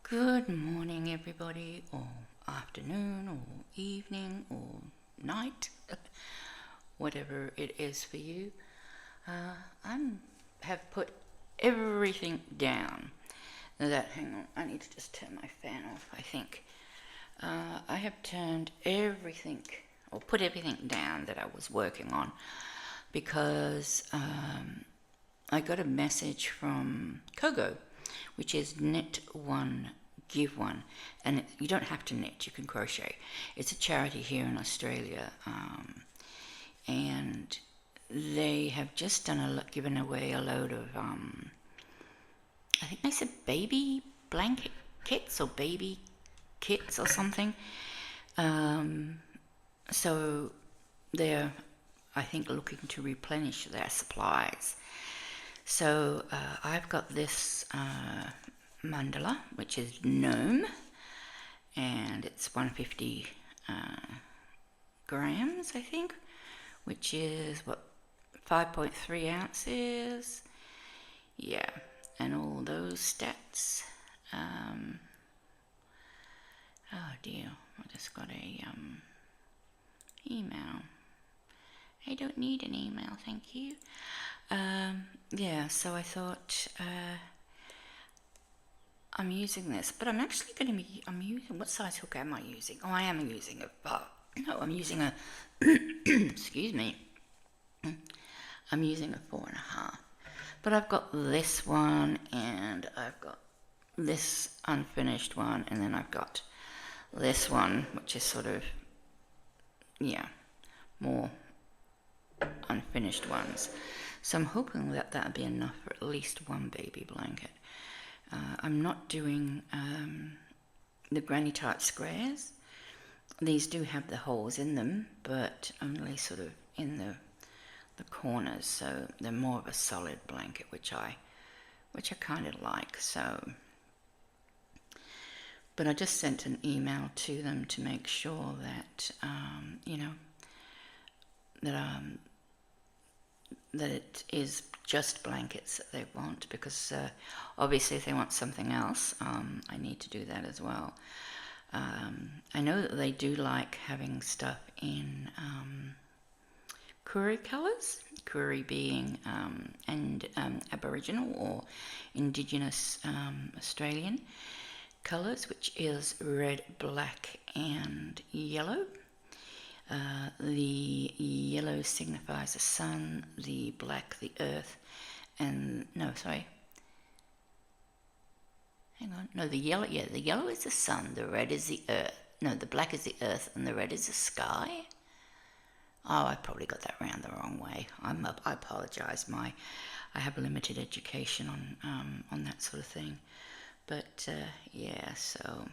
Good morning, everybody, or afternoon, or evening, or night, whatever it is for you. I have put everything down. Hang on, I need to just turn my fan off, I think. I have turned everything, or put everything down that I was working on, because I got a message from Kogo, which is knit one, give one, and you don't have to knit, you can crochet. It's a charity here in Australia, and they have just given away a load of I think they said baby blanket kits or baby kits or something. So they're, I think, looking to replenish their supplies. So I've got this mandala, which is gnome, and it's 150 grams, I think, which is what, 5.3 ounces. Yeah, and all those stats. Oh dear, I just got a email. I don't need an email, thank you. Yeah, so I thought I'm using this, but I'm actually going to be, what size hook am I using? Oh, I am using I'm using a, excuse me, I'm using a 4.5. But I've got this one, and I've got this unfinished one, and then I've got this one, which is sort of, yeah, more unfinished ones. So I'm hoping that that'll be enough for at least one baby blanket. I'm not doing the granny type squares. These do have the holes in them, but only sort of in the corners, so they're more of a solid blanket, which I kind of like. So, but I just sent an email to them to make sure that that it is just blankets that they want, because obviously if they want something else, I need to do that as well. I know that they do like having stuff in Koori colours, Koori being Aboriginal or Indigenous Australian colours, which is red, black and yellow. The yellow signifies the sun, the black the earth, and the yellow is the sun, the red is the earth, the black is the earth, and the red is the sky. Oh, I probably got that round the wrong way. I apologise. I have limited education on that sort of thing, but yeah. So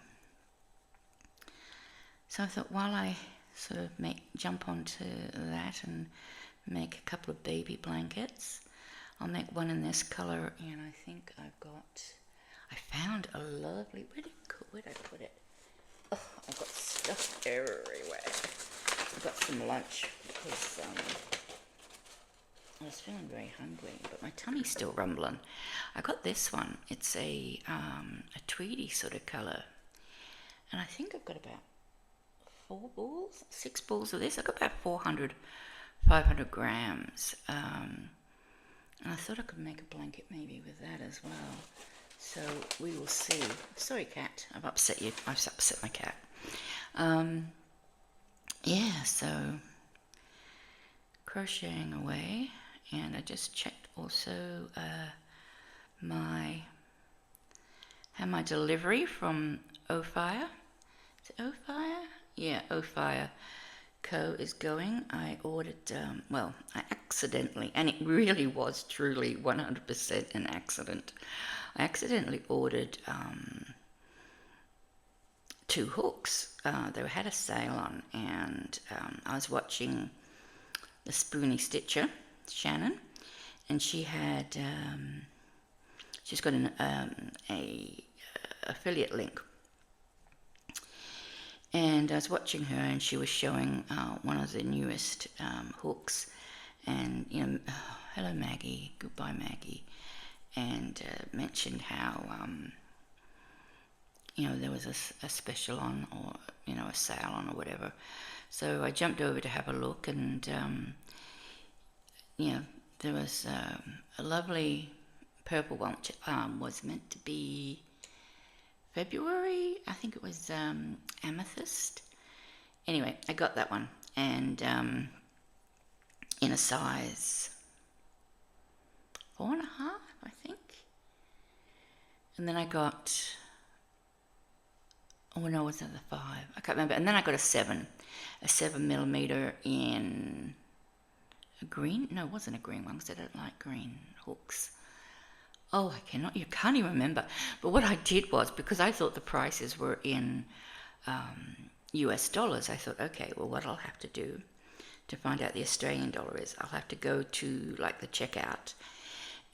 I thought, while I sort of jump onto that and make a couple of baby blankets, I'll make one in this colour, and I think I found a lovely, where did I put it? Oh, I've got stuff everywhere. I got some lunch because I was feeling very hungry, but my tummy's still rumbling. I got this one. It's a tweedy sort of colour, and I think I've got about 6 balls of this. I've got about 500 grams, and I thought I could make a blanket maybe with that as well. So we will see. Sorry, cat, I've upset you. I've upset my cat. Yeah, so crocheting away, and I just checked also my delivery from Ofire. Is it Ofire? Yeah, Ofire Co. is going. I ordered, I accidentally, and it really was truly 100% an accident, I accidentally ordered 2 hooks. They had a sale on, and I was watching the Spoony Stitcher, Shannon, and she had she's got an affiliate link, and I was watching her, and she was showing one of the newest hooks, and hello Maggie, goodbye Maggie, and mentioned how there was a special on, or a sale on, or whatever. So I jumped over to have a look, and there was a lovely purple one, which was meant to be February. I think it was amethyst. Anyway, I got that one, and in a size 4.5, I think. And then I got, oh no, was that the 5? I can't remember. And then I got a 7mm in a green. No, it wasn't a green one because I don't like green hooks. Oh, you can't even remember. But what I did was, because I thought the prices were in US dollars, I thought, okay, well, what I'll have to do to find out the Australian dollar is, I'll have to go to like the checkout,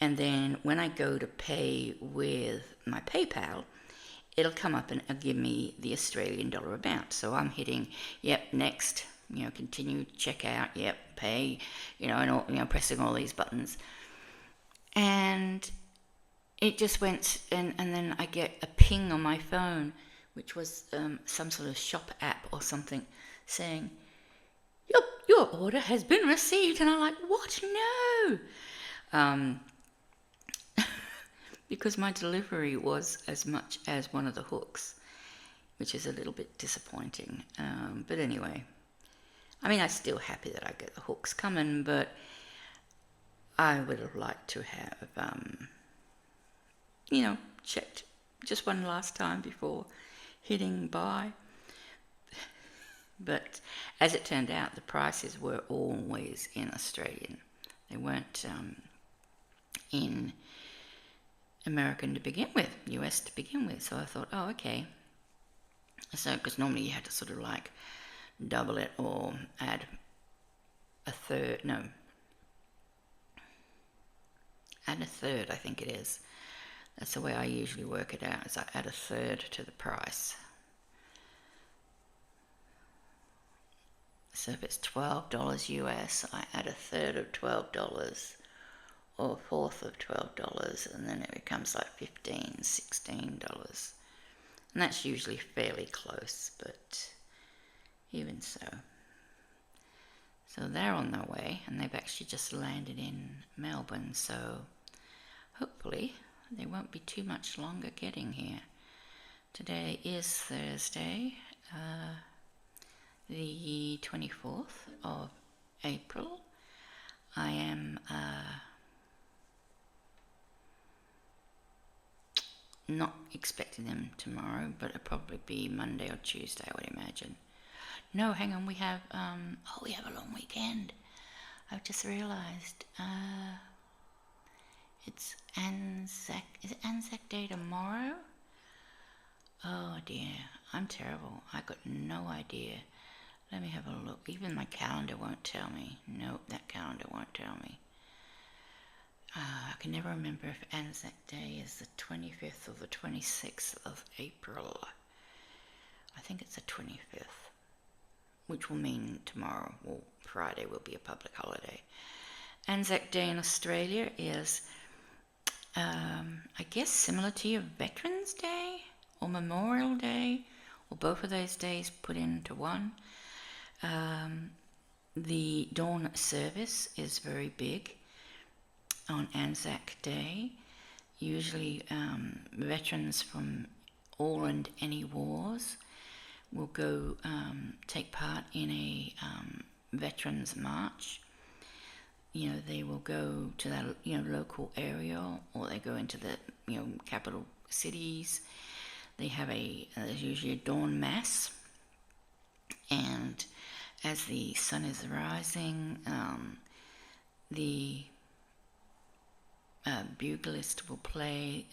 and then when I go to pay with my PayPal, it'll come up and give me the Australian dollar amount. So I'm hitting, yep, next, continue checkout, yep, pay, and all, pressing all these buttons, and it just went, and then I get a ping on my phone, which was some sort of shop app or something, saying, your order has been received. And I'm like, what? No. Because my delivery was as much as one of the hooks, which is a little bit disappointing. But anyway, I mean, I'm still happy that I get the hooks coming, but I would have liked to have, checked just one last time before hitting buy. But as it turned out, the prices were always in Australian. They weren't in American to begin with, US to begin with. So I thought, oh, okay. So, because normally you had to sort of like double it or add a third, I think it is. That's the way I usually work it out, is I add a third to the price. So if it's $12 US, I add a third of $12 or a fourth of $12, and then it becomes like $15, $16. And that's usually fairly close, but even so. So they're on their way, and they've actually just landed in Melbourne, so hopefully they won't be too much longer getting here. Today is Thursday, the 24th of April. I am not expecting them tomorrow, but it'll probably be Monday or Tuesday, I would imagine. No, hang on, we have a long weekend. I've just realised it's Anzac. Is it Anzac Day tomorrow? Oh dear, I'm terrible. I got no idea. Let me have a look. Even my calendar won't tell me. Nope, that calendar won't tell me. I can never remember if Anzac Day is the 25th or the 26th of April. I think it's the 25th, which will mean tomorrow, well, Friday, will be a public holiday. Anzac Day in Australia is, I guess, similar to your Veterans Day or Memorial Day, or both of those days put into one. The dawn service is very big on Anzac Day. Usually veterans from all and any wars will go take part in a veterans march. They will go to that local area, or they go into the capital cities. They have there's usually a dawn mass, and as the sun is rising, the buglist will play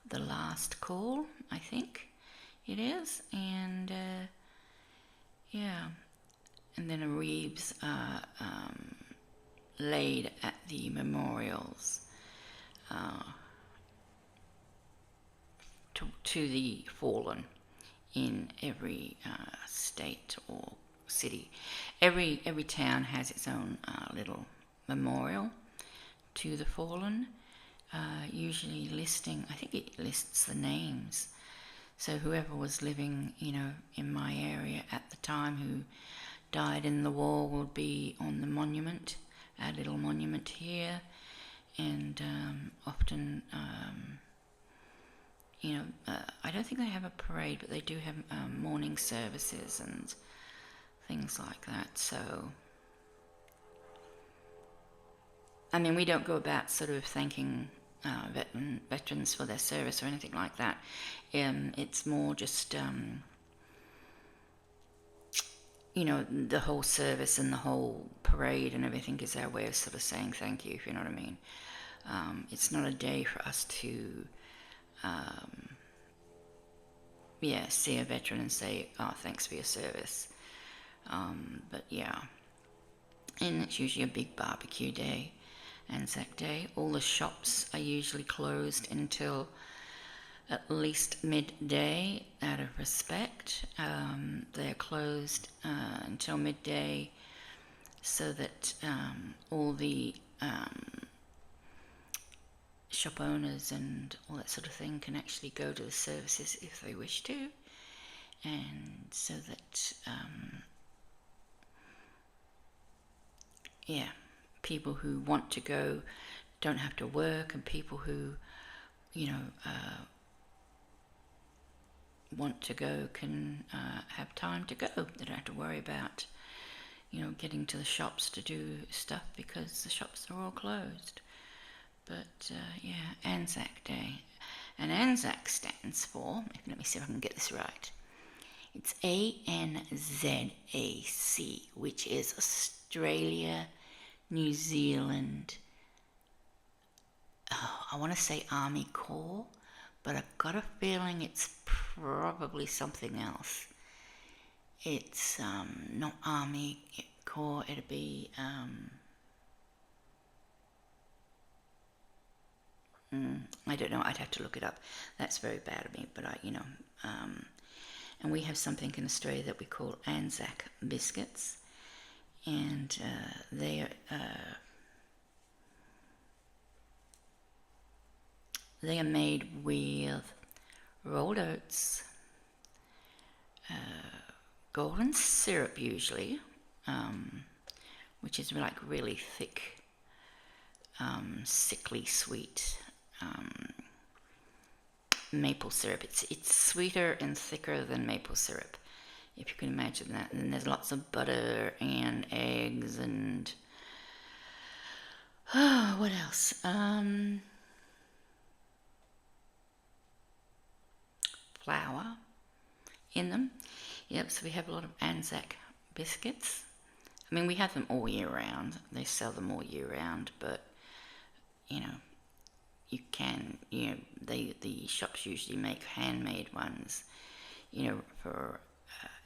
the last call, I think it is, and and then wreaths are laid at the memorials to the fallen in every state or city. Every town has its own little memorial to the fallen, usually listing, I think it lists the names So whoever was living, in my area at the time who died in the war will be on the monument, our little monument here, and often, I don't think they have a parade, but they do have morning services and things like that. So, I mean, we don't go about sort of thanking veterans for their service or anything like that. It's more just, the whole service and the whole parade and everything is our way of sort of saying thank you, if you know what I mean. It's not a day for us to, see a veteran and say, oh, thanks for your service. But yeah, and it's usually a big barbecue day, Anzac Day. All the shops are usually closed until at least midday out of respect. They're closed until midday so that all the shop owners and all that sort of thing can actually go to the services if they wish to, and so that people who want to go don't have to work, and people who want to go can have time to go. They don't have to worry about getting to the shops to do stuff because the shops are all closed. But Anzac Day. And Anzac stands for, let me see if I can get this right. It's ANZAC, which is Australia, New Zealand. I want to say Army Corps, but I've got a feeling it's probably something else. It's not Army Corps, it'd be I don't know, I'd have to look it up. That's very bad of me, but and we have something in Australia that we call Anzac Biscuits, and they are made with rolled oats, golden syrup usually, which is like really thick, sickly sweet maple syrup. It's sweeter and thicker than maple syrup, if you can imagine that. And then there's lots of butter and eggs and what else? Flour in them. Yep, so we have a lot of Anzac biscuits. I mean, we have them all year round. They sell them all year round, but you can, the shops usually make handmade ones, for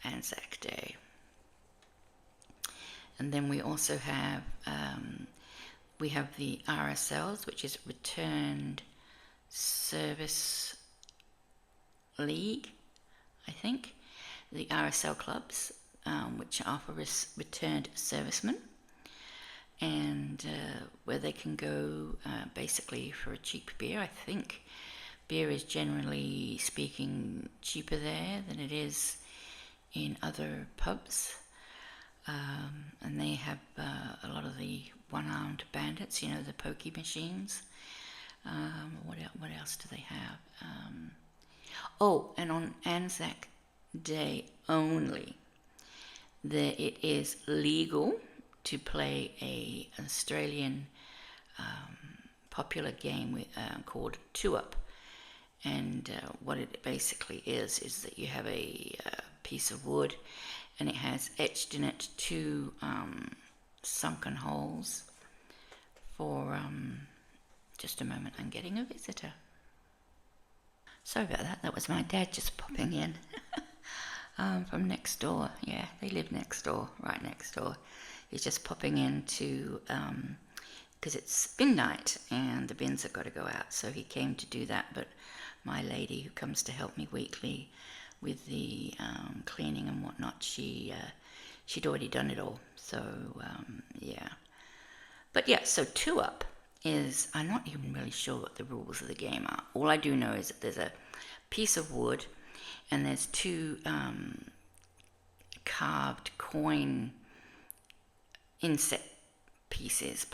Anzac Day. And then we also have, the RSLs, which is Returned Service League, I think. The RSL clubs, which are for returned servicemen, and where they can go basically for a cheap beer. I think beer is generally speaking cheaper there than it is in other pubs, and they have a lot of the one-armed bandits, the pokey machines. What else do they have? And on Anzac Day only, it is legal to play an Australian popular game called Two Up. And what it basically is that you have a piece of wood, and it has etched in it two sunken holes for just a moment, I'm getting a visitor. Sorry about that. That was my dad just popping in from next door. Yeah, they live next door, right next door. He's just popping in to, because it's bin night and the bins have got to go out. So he came to do that, but my lady who comes to help me weekly with the cleaning and whatnot, she'd already done it all. So, yeah. But yeah, so Two Up is, I'm not even really sure what the rules of the game are. All I do know is that there's a piece of wood, and there's two carved coin inset places,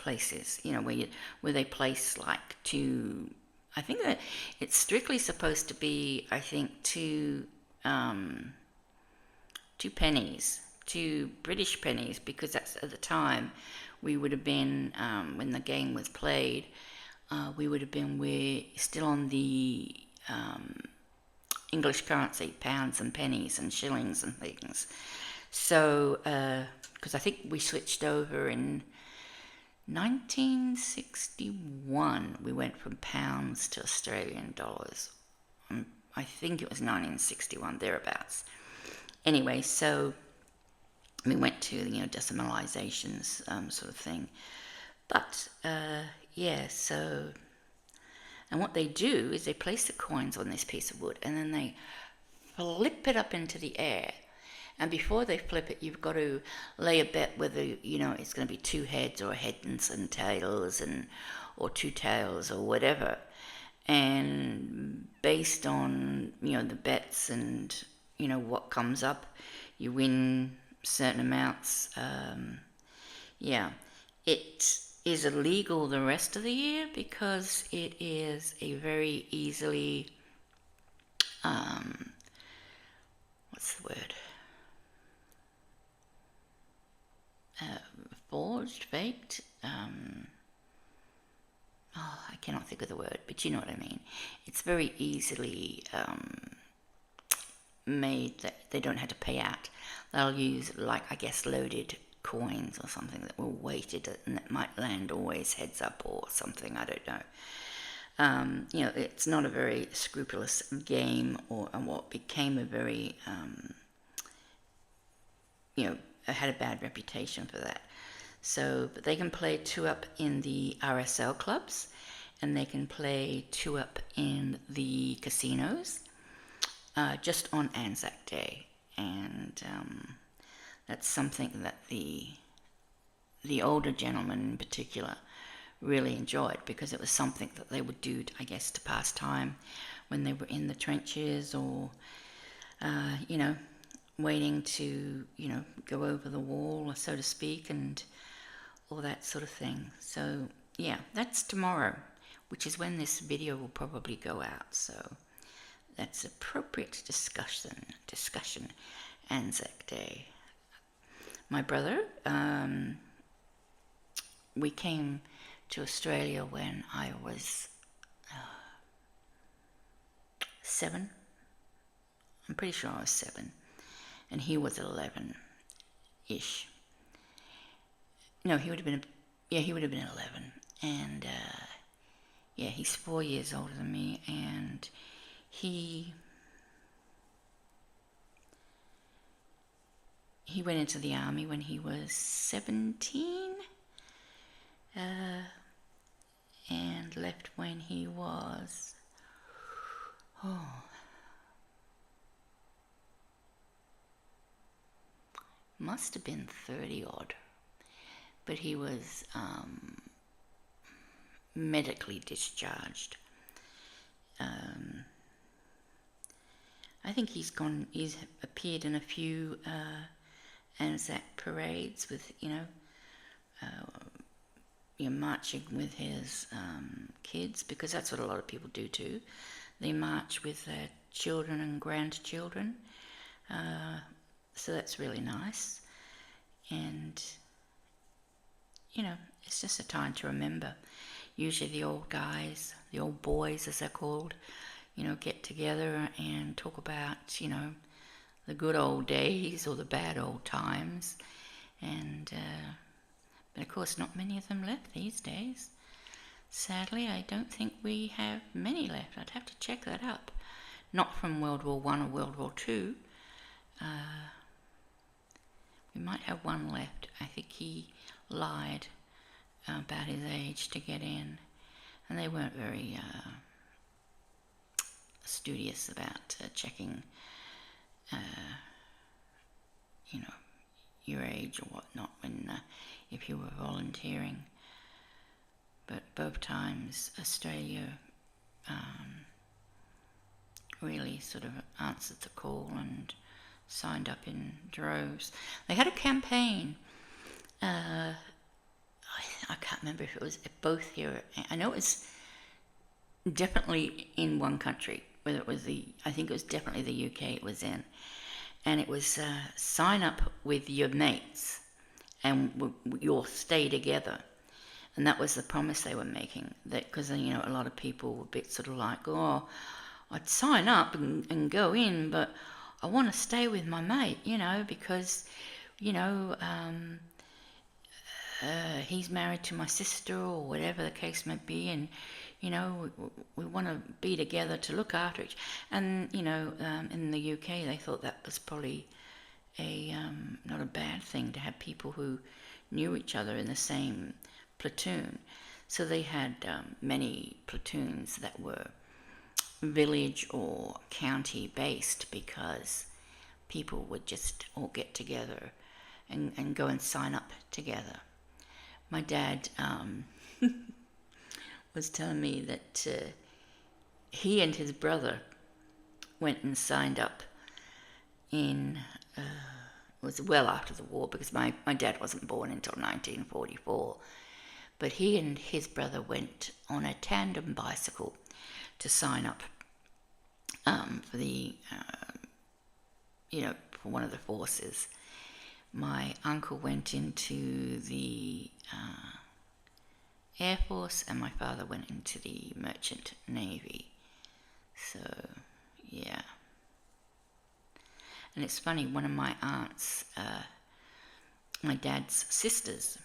where they place like two. I think that it's strictly supposed to be, I think, two pennies, two British pennies, because that's at the time we would have been, when the game was played, we're still on the English currency, pounds and pennies and shillings and things. So, because I think we switched over in 1961, we went from pounds to Australian dollars. I think it was 1961, thereabouts. Anyway, so we went to, decimalizations sort of thing. But, yeah, so... And what they do is they place the coins on this piece of wood, and then they flip it up into the air. And before they flip it, you've got to lay a bet whether, it's going to be two heads or heads and tails, or two tails or whatever. And based on, the bets and, what comes up, you win certain amounts. Yeah, it is illegal the rest of the year because it is a very easily, what's the word? Forged, faked. I cannot think of the word, but you know what I mean. It's very easily made that they don't have to pay out. They'll use, like, I guess, loaded coins or something that were weighted and that might land always heads up or something. I don't know. It's not a very scrupulous game, and what became a very, had a bad reputation for that. So, but they can play 2-up in the RSL clubs, and they can play 2-up in the casinos, just on Anzac Day. And that's something that the older gentlemen in particular really enjoyed, because it was something that they would do, I guess, to pass time when they were in the trenches, or waiting to go over the wall, so to speak, and all that sort of thing. So yeah, that's tomorrow, which is when this video will probably go out. So that's appropriate discussion Anzac Day. My brother, we came to Australia when I was 7. I'm pretty sure I was 7, and he was 11-ish. No, he would have been 11, and he's 4 years older than me, and he went into the army when he was 17, and left when he was, must have been 30 odd, but he was medically discharged. I think he's appeared in a few Anzac parades with, marching with his kids, because that's what a lot of people do too. They march with their children and grandchildren. So that's really nice. And, it's just a time to remember. Usually the old guys, the old boys as they're called, get together and talk about, the good old days or the bad old times. And, but of course not many of them left these days. Sadly, I don't think we have many left. I'd have to check that up. Not from World War I or World War II. We might have one left. I think he lied about his age to get in, and they weren't very studious about checking, your age or whatnot when if you were volunteering. But both times Australia really sort of answered the call and signed up in droves. They had a campaign. I can't remember if it was both here. I know it was definitely in one country. Whether it was I think it was definitely the UK it was in. And it was sign up with your mates and you'll stay together. And that was the promise they were making. That because a lot of people were a bit sort of like, oh, I'd sign up and go in, but I want to stay with my mate, because he's married to my sister or whatever the case may be, and we want to be together to look after each. And in the UK they thought that was probably a not a bad thing to have people who knew each other in the same platoon. So they had many platoons that were village or county based, because people would just all get together and go and sign up together. My dad was telling me that he and his brother went and signed up in, it was well after the war, because my dad wasn't born until 1944, but he and his brother went on a tandem bicycle to sign up for the, for one of the forces. My uncle went into the Air Force, and my father went into the Merchant Navy. So, yeah. And it's funny, one of my aunts, my dad's sisters,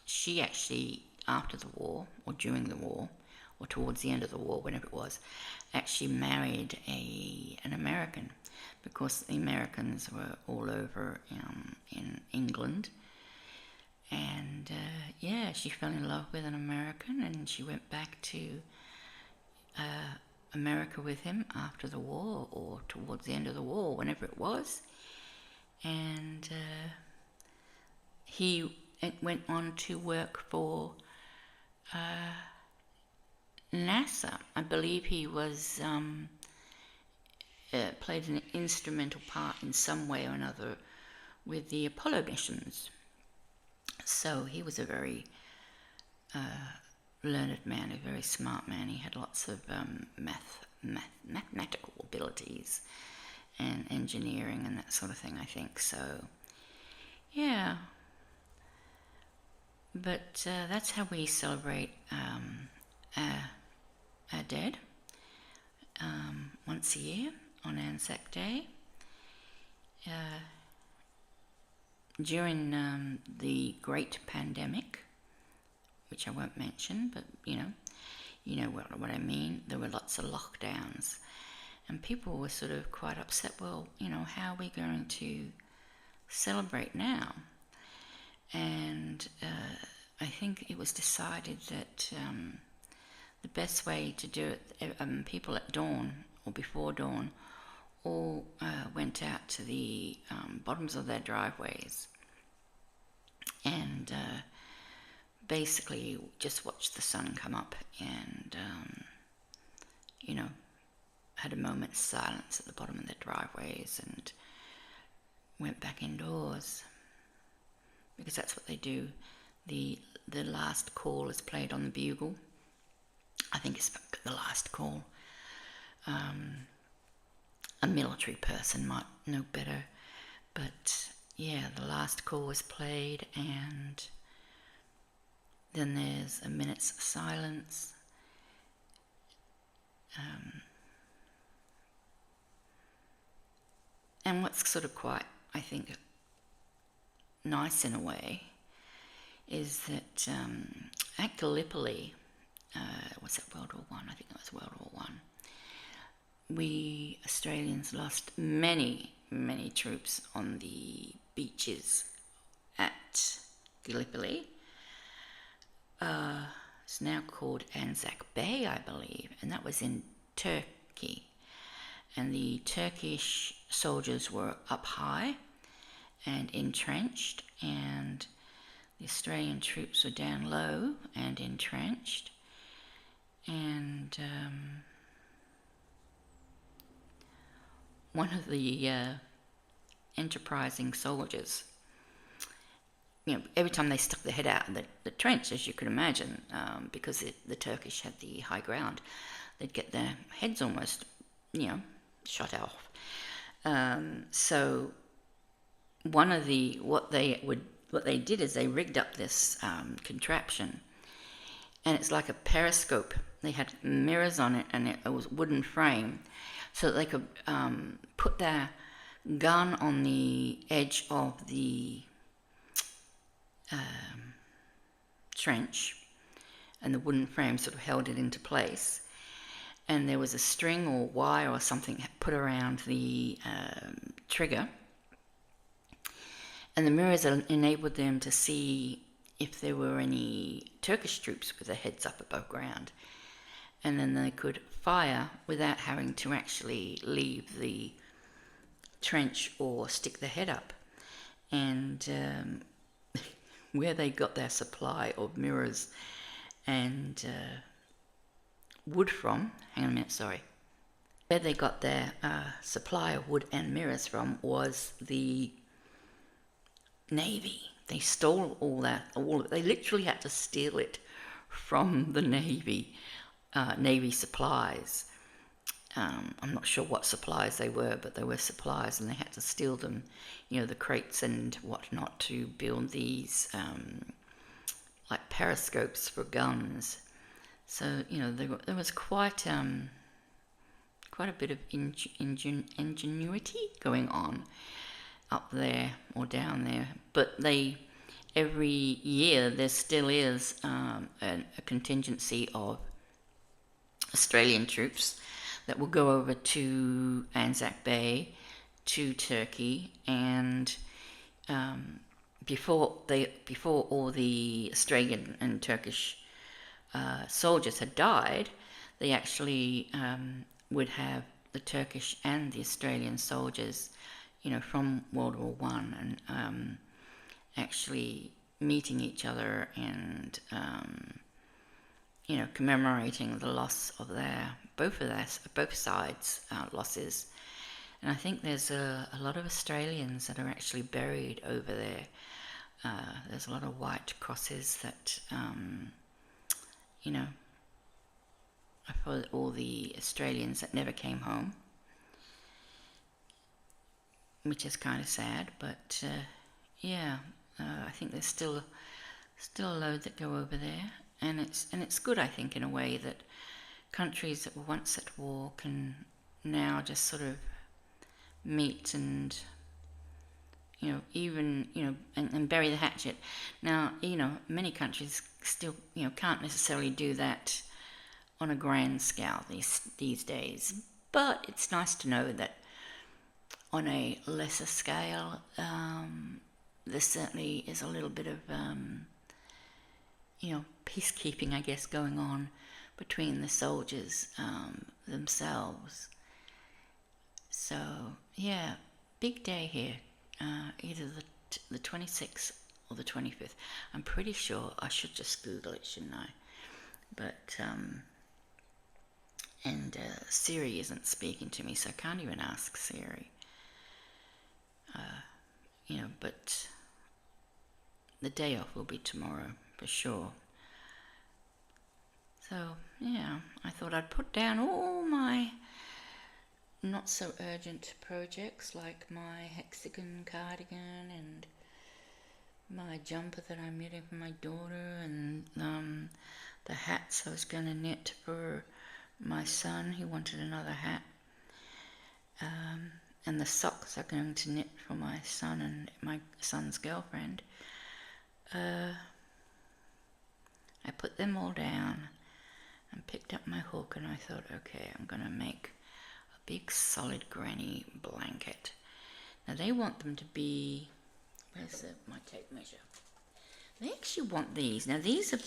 she actually, after the war, or during the war, or towards the end of the war, whenever it was, actually married an American, because the Americans were all over in England. And she fell in love with an American, and she went back to America with him after the war, or towards the end of the war, whenever it was. And he went on to work for NASA. I believe he was played an instrumental part in some way or another with the Apollo missions. So he was a very learned man, a very smart man. He had lots of mathematical abilities and engineering and that sort of thing, I think. So, yeah. But that's how we celebrate our dead, once a year on Anzac Day. During the Great Pandemic, which I won't mention, but you know what I mean. There were lots of lockdowns, and people were sort of quite upset. Well, how are we going to celebrate now? And I think it was decided that the best way to do it, people at dawn or before dawn all went out to the bottoms of their driveways and basically just watched the sun come up and, had a moment's silence at the bottom of their driveways and went back indoors, because that's what they do. The last call is played on the bugle. I think it's the last call. A military person might know better, but yeah, the last call was played, and then there's a minute's silence. And what's sort of quite, I think, nice in a way, is that at Gallipoli, was it World War One? I think it was World War One. We Australians lost many, many troops on the beaches at Gallipoli. It's now called Anzac Bay, I believe, and that was in Turkey. And the Turkish soldiers were up high and entrenched, and the Australian troops were down low and entrenched. And one of the enterprising soldiers, every time they stuck their head out of the trench, as you could imagine, because the Turkish had the high ground, they'd get their heads almost, shot off. So what they did is they rigged up this contraption, and it's like a periscope. They had mirrors on it, and it was a wooden frame, so that they could put their gun on the edge of the trench, and the wooden frame sort of held it into place. And there was a string or wire or something put around the trigger, and the mirrors enabled them to see if there were any Turkish troops with their heads up above ground, and then they could fire without having to actually leave the trench or stick their head up. And where they got their supply of mirrors and wood from, where they got their supply of wood and mirrors from was the Navy. They stole all of it. They literally had to steal it from the Navy supplies. I'm not sure what supplies they were, but they were supplies, and they had to steal them, the crates and whatnot, to build these like periscopes for guns. So there was quite a bit of ingenuity going on up there or down there. But every year there still is a contingency of Australian troops that will go over to Anzac Bay, to Turkey, and before all the Australian and Turkish soldiers had died, they actually would have the Turkish and the Australian soldiers, from World War One, and actually meeting each other and commemorating the loss of both sides' losses. And I think there's a lot of Australians that are actually buried over there. There's a lot of white crosses that, for all the Australians that never came home, which is kind of sad. But I think there's still a load that go over there, and it's good, I think, in a way, that countries that were once at war can now just sort of meet and and bury the hatchet. Now, many countries still can't necessarily do that on a grand scale these days, but it's nice to know that on a lesser scale, there certainly is a little bit of peacekeeping, I guess, going on between the soldiers themselves. So big day here, either the 26th or the 25th. I'm pretty sure. I should just Google it, shouldn't I? But Siri isn't speaking to me, so I can't even ask Siri. But the day off will be tomorrow for sure. So I thought I'd put down all my not so urgent projects, like my hexagon cardigan and my jumper that I'm knitting for my daughter, and the hats I was going to knit for my son. He wanted another hat. And the socks I'm going to knit for my son and my son's girlfriend. I put them all down and picked up my hook, and I thought, okay, I'm going to make a big solid granny blanket. Now they want them to be, where's my tape measure? They actually want these. Now these are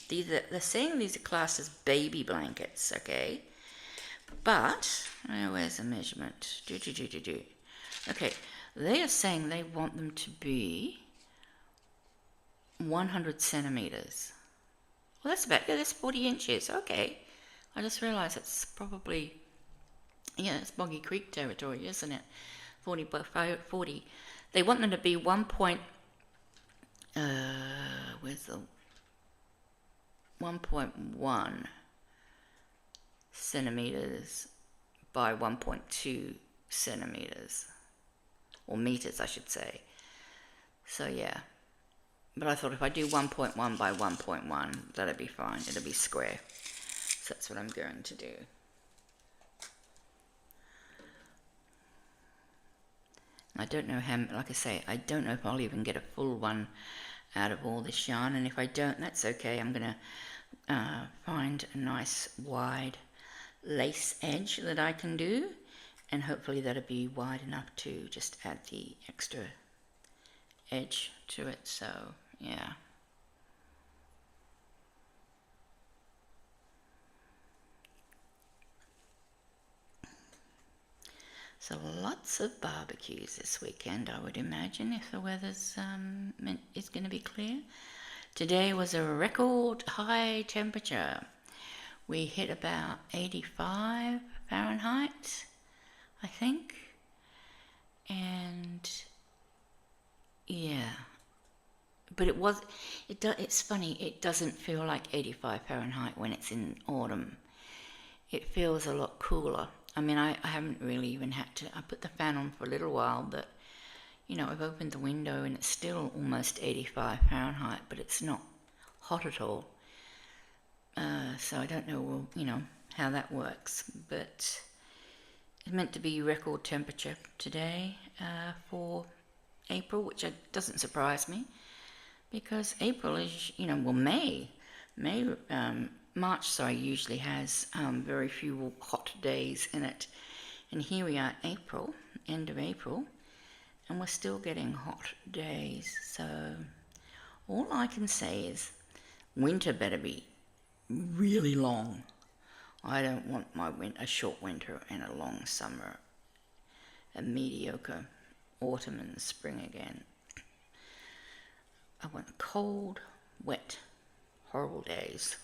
they're saying these are classed as baby blankets, okay? But, where's the measurement? Okay, they are saying they want them to be 100 centimeters. Well, that's 40 inches. Okay. I just realised it's probably Yeah, it's Boggy Creek territory, isn't it? 40 by 40. They want them to be 1 point, where's the 1.1 centimeters by 1.2 centimeters, or meters I should say. So yeah, but I thought if I do 1.1 by 1.1, that'd be fine, it'll be square. So that's what I'm going to do. I don't know how, like I say, I don't know if I'll even get a full one out of all this yarn, and if I don't, that's okay. I'm going to find a nice wide lace edge that I can do, and hopefully that'll be wide enough to just add the extra edge to it. So yeah. So lots of barbecues this weekend, I would imagine, if the weather's is going to be clear. Today was a record high temperature. We hit about 85 Fahrenheit, I think. And yeah, but it's funny, it doesn't feel like 85 Fahrenheit when it's in autumn. It feels a lot cooler. I mean, I haven't really even had to, I put the fan on for a little while, but, you know, I've opened the window and it's still almost 85 Fahrenheit, but it's not hot at all. So I don't know, you know, how that works, but it's meant to be record temperature today for April, which doesn't surprise me, because April is, you know, well, March usually has very few hot days in it, and here we are, April, end of April, and we're still getting hot days. So all I can say is winter better be really long. I don't want a short winter and a long summer, a mediocre autumn and spring again. I want cold, wet, horrible days.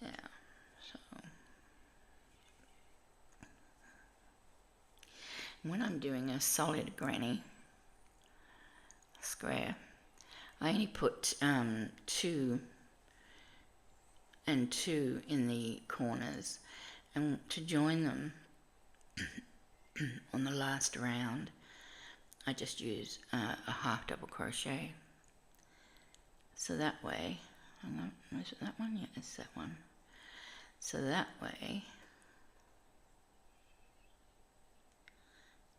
Yeah, so when I'm doing a solid granny square, I only put 2 and 2 in the corners, and to join them on the last round I just use a half double crochet. So that way, is it that one? Yeah, it's that one. So that way,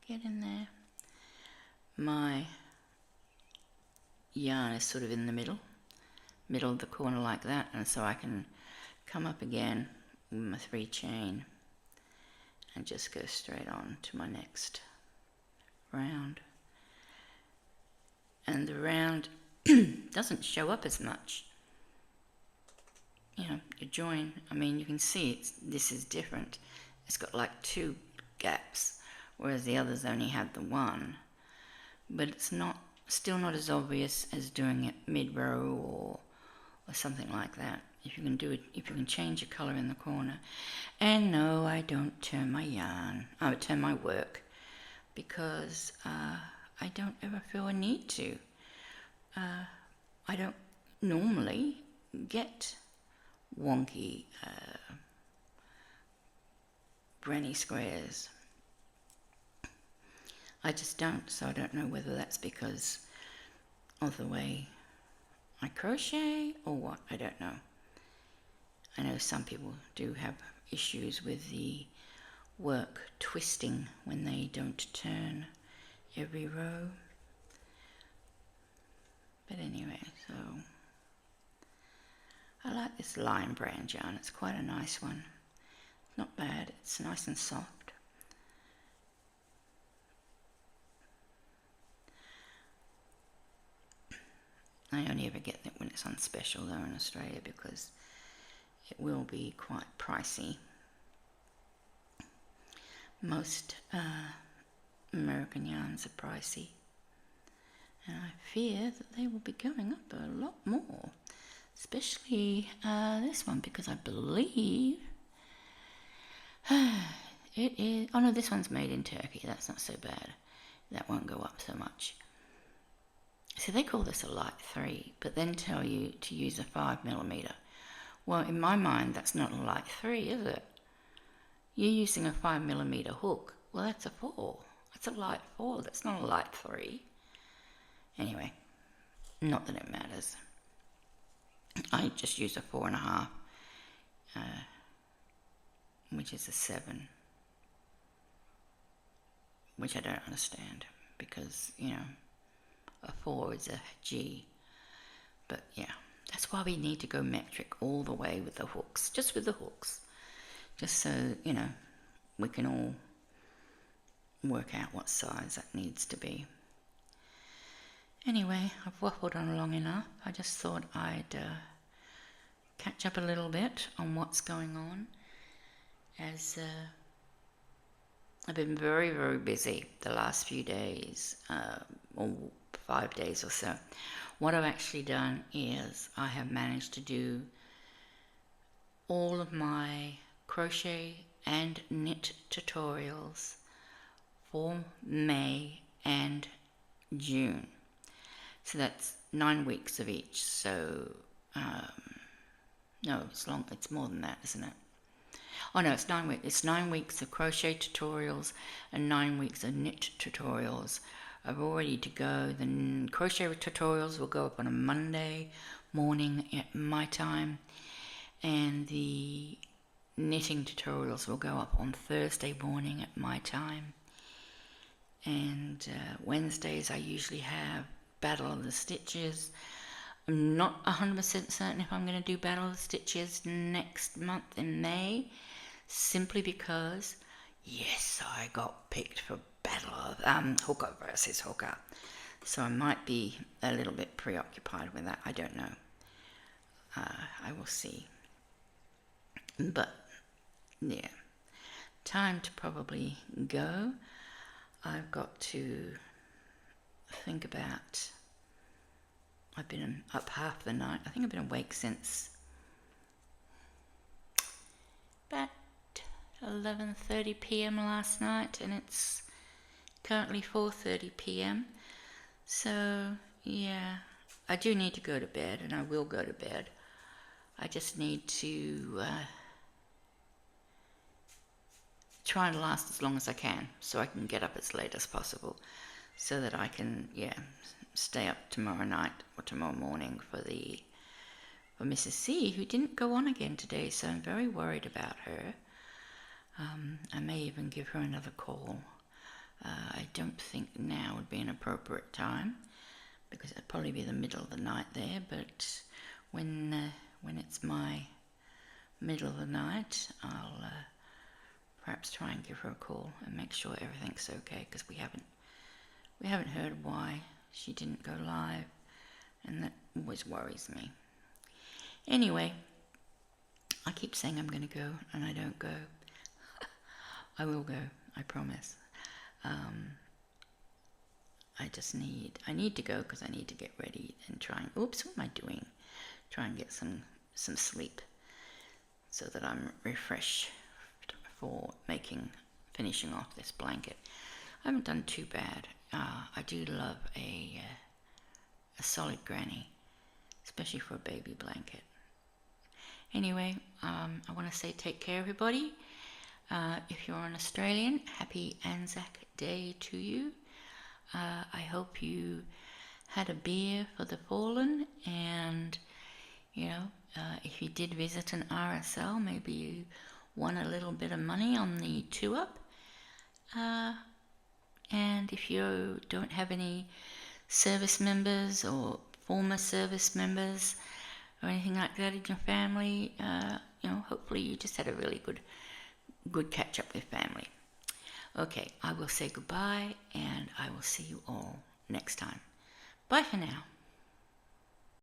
get in there. My yarn is sort of in the middle of the corner like that, and so I can come up again with my 3 chain and just go straight on to my next round. And the round doesn't show up as much. You know, you join, I mean, you can see this is different. It's got like 2 gaps, whereas the others only had the 1. But it's still not as obvious as doing it mid-row or something like that. If you can change your colour in the corner. And no, I don't turn my yarn, I would turn my work, because I don't ever feel a need to. I don't normally get wonky granny squares. I just don't, so I don't know whether that's because of the way I crochet or what, I don't know. I know some people do have issues with the work twisting when they don't turn every row. But anyway, so I like this Lion brand yarn. It's quite a nice one. Not bad. It's nice and soft. I only ever get that when it's on special though in Australia, because it will be quite pricey. Most American yarns are pricey, and I fear that they will be going up a lot more, especially this one, because I believe It is. Oh no, this one's made in Turkey. That's not so bad. That won't go up so much. So they call this a light 3, but then tell you to use a 5mm. Well, in my mind, that's not a light 3, is it? You're using a 5mm hook. Well, that's a 4. That's a light 4. That's not a light 3. Anyway, not that it matters. I just use a 4.5, which is a 7, which I don't understand because, a 4 is a G. But yeah, that's why we need to go metric all the way with the hooks, just with the hooks. Just so, we can all work out what size that needs to be. Anyway, I've waffled on long enough. I just thought I'd catch up a little bit on what's going on, as I've been very, very busy the last few days, or 5 days or so. What I've actually done is I have managed to do all of my crochet and knit tutorials for May and June. So that's 9 weeks of each. So, no, it's more than that, isn't it? Oh no, it's 9 weeks. It's 9 weeks of crochet tutorials and 9 weeks of knit tutorials are all ready to go. The crochet tutorials will go up on a Monday morning at my time, and the knitting tutorials will go up on Thursday morning at my time. And Wednesdays I usually have Battle of the Stitches. I'm not 100% certain if I'm going to do Battle of the Stitches next month in May, simply because, yes, I got picked for Battle of Hooker versus Hooker. So I might be a little bit preoccupied with that. I don't know. I will see. But, yeah. Time to probably go. I've got to think about... I've been up half the night. I think I've been awake since about 11:30 p.m. last night, and it's currently 4:30 p.m. So, yeah, I do need to go to bed, and I will go to bed. I just need to try and last as long as I can, so I can get up as late as possible, so that I can, stay up tomorrow night or tomorrow morning for Mrs. C, who didn't go on again today, so I'm very worried about her. I may even give her another call. I don't think now would be an appropriate time, because it'd probably be the middle of the night there, but when it's my middle of the night, I'll perhaps try and give her a call and make sure everything's okay, because we haven't heard why she didn't go live, and that always worries me. Anyway, I keep saying I'm going to go, and I don't go. I will go, I promise. I need to go because I need to get ready and try and, what am I doing? Try and get some sleep so that I'm refreshed for finishing off this blanket. I haven't done too bad. I do love a solid granny, especially for a baby blanket. Anyway, I want to say take care, everybody. If you're an Australian, happy Anzac Day to you. I hope you had a beer for the fallen, and if you did visit an RSL, maybe you won a little bit of money on the 2-up. And if you don't have any service members or former service members or anything like that in your family, hopefully you just had a really good catch up with family. Okay, I will say goodbye, and I will see you all next time. Bye for now.